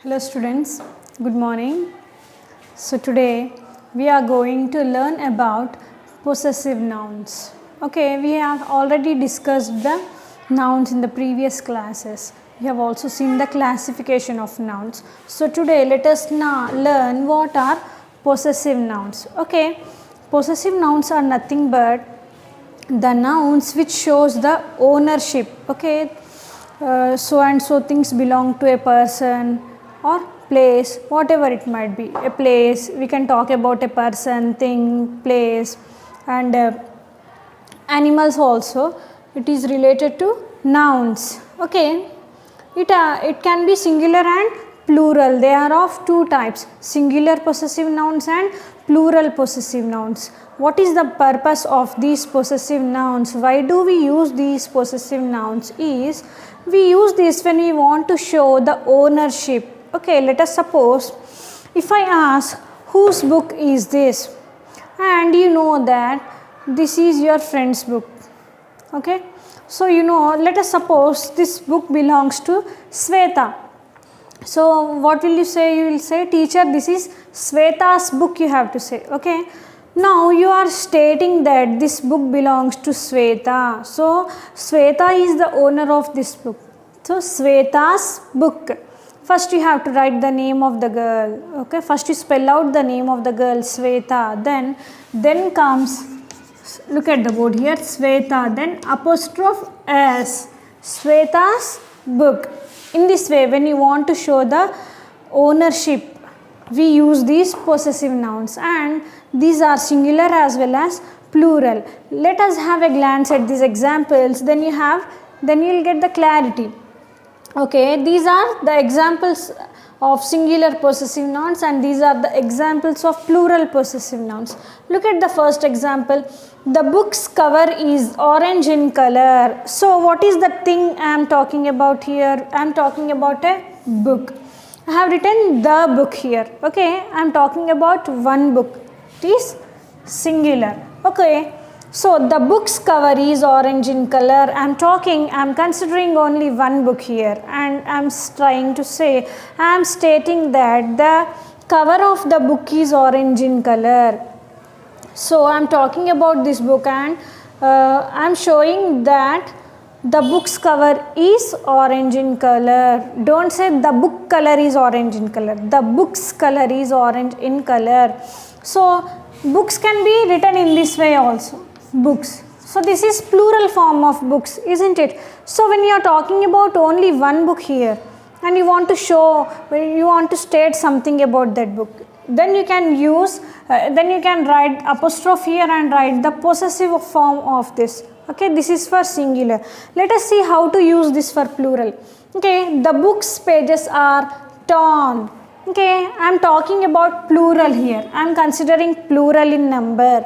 Hello students, good morning. So today we are going to learn about possessive nouns. Okay, we have already discussed the nouns in the previous classes. We have also seen the classification of nouns. So today let us now learn what are possessive nouns. Okay, possessive nouns are nothing but the nouns which shows the ownership. Okay, so and so things belong to a person or place, whatever it might be. A place, we can talk about a person, thing, place, and animals also. It is related to nouns. Okay, it can be singular and plural. They are of two types: singular possessive nouns and plural possessive nouns. What is the purpose of these possessive nouns? Why do we use these possessive nouns? Is we use this when we want to show the ownership. Okay, let us suppose if I ask whose book is this, and you know that this is your friend's book. Okay, so you know, let us suppose this book belongs to Sweta. So what will you say? You will say, teacher, this is Sweta's book, you have to say. Okay, now you are stating that this book belongs to Sweta. So Sweta is the owner of this book. So Sweta's book. First you have to write the name of the girl. Okay, first you spell out the name of the girl, Sweta. Then comes, look at the board here, Sweta, then apostrophe S, Sweta's book. In this way, when you want to show the ownership, we use these possessive nouns, and these are singular as well as plural. Let us have a glance at these examples, then you will get the clarity. Okay, these are the examples of singular possessive nouns, and these are the examples of plural possessive nouns. Look at the first example. The book's cover is orange in color. So what is the thing I am talking about here? I am talking about a book. I have written the book here. Okay, I am talking about one book. It is singular. Okay, so the book's cover is orange in color. I am considering only one book here, and I am trying to say, I am stating that the cover of the book is orange in color. So I am talking about this book, and I am showing that the book's cover is orange in color. Don't say the book color is orange in color. The book's color is orange in color. So books can be written in this way also. Books. So this is plural form of books, isn't it? So when you are talking about only one book here, and you want to show, when you want to state something about that book, then you can use, then you can write apostrophe here and write the possessive form of this. Okay, this is for singular. Let us see how to use this for plural. Okay, the book's pages are torn. Okay, I am talking about plural here. I am considering plural in number.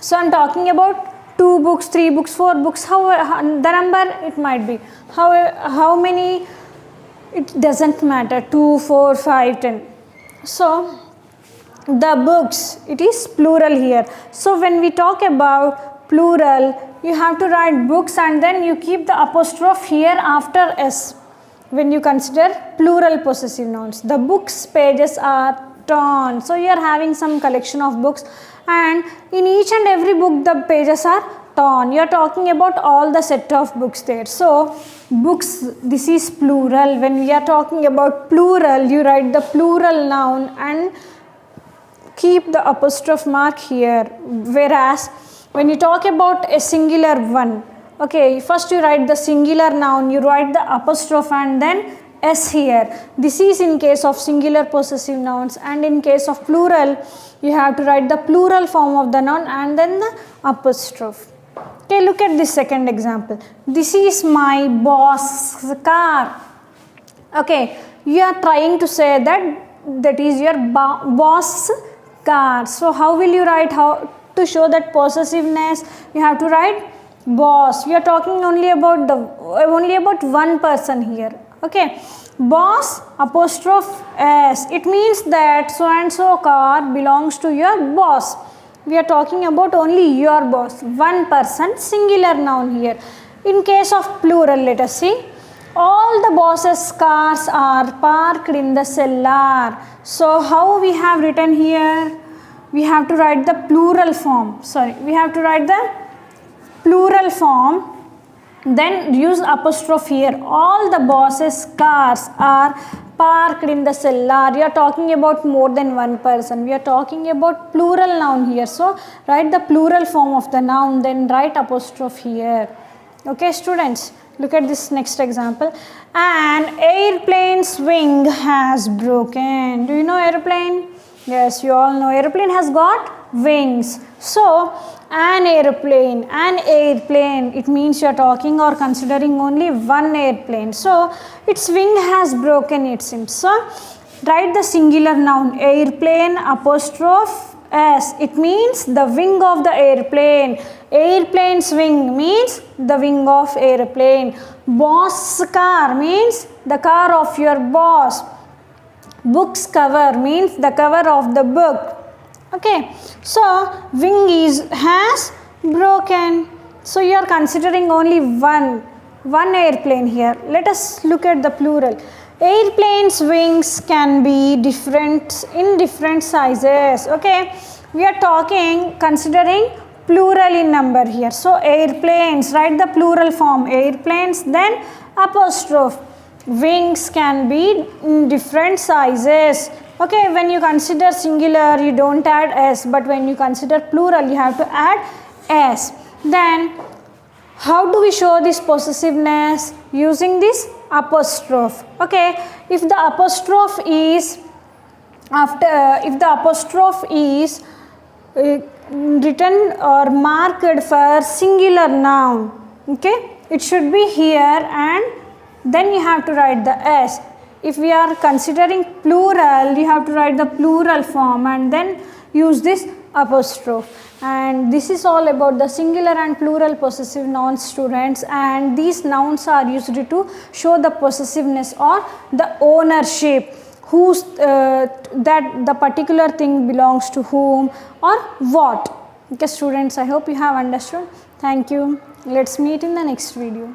So I am talking about 2 books, 3 books, 4 books, the number it might be. How many, it doesn't matter, 2, 4, 5, 10. So the books, it is plural here. So when we talk about plural, you have to write books, and then you keep the apostrophe here after S when you consider plural possessive nouns. The books pages are torn. So you are having some collection of books, and in each and every book the pages are torn. You are talking about all the set of books there. So books, this is plural. When we are talking about plural, you write the plural noun and keep the apostrophe mark here. Whereas when you talk about a singular one, okay, first you write the singular noun, you write the apostrophe and then S here. This is in case of singular possessive nouns, and in case of plural, you have to write the plural form of the noun and then the apostrophe. Okay, look at this second example. This is my boss's car. Okay, you are trying to say that is your boss's car. So how will you write? How to show that possessiveness? You have to write boss. We are talking only about one person here. Okay, boss apostrophe S. It means that so and so car belongs to your boss. We are talking about only your boss, one person, singular noun here. In case of plural, let us see. all the boss's cars are parked in the cellar. So how we have written here? We have to write the plural form. We have to write the plural form. Then use apostrophe here. All the boss's cars are parked in the cellar. We are talking about more than one person. We are talking about plural noun here. So write the plural form of the noun, then write apostrophe here. Okay, students, look at this next example. An airplane's wing has broken. Do you know airplane? Yes, you all know airplane has got wings. So an airplane, it means you are talking or considering only one airplane. So its wing has broken, it seems. So write the singular noun airplane apostrophe s. It means the wing of the airplane. Airplane's wing means the wing of airplane. Boss car means the car of your boss. Book's cover means the cover of the book. Okay, so wing has broken. So you are considering only one airplane here. Let us look at the plural. Airplane's wings can be in different sizes. Okay, we are considering plural in number here. So airplanes, write the plural form airplanes, then apostrophe. Wings can be in different sizes. Okay, when you consider singular, you don't add s, but when you consider plural, you have to add s. Then, how do we show this possessiveness? Using this apostrophe. Okay, if the apostrophe is written or marked for singular noun, okay, it should be here and then you have to write the s. If we are considering plural, you have to write the plural form and then use this apostrophe. And this is all about the singular and plural possessive nouns, students, and these nouns are used to show the possessiveness or the ownership, that the particular thing belongs to whom or what. Okay, students, I hope you have understood. Thank you. Let's meet in the next video.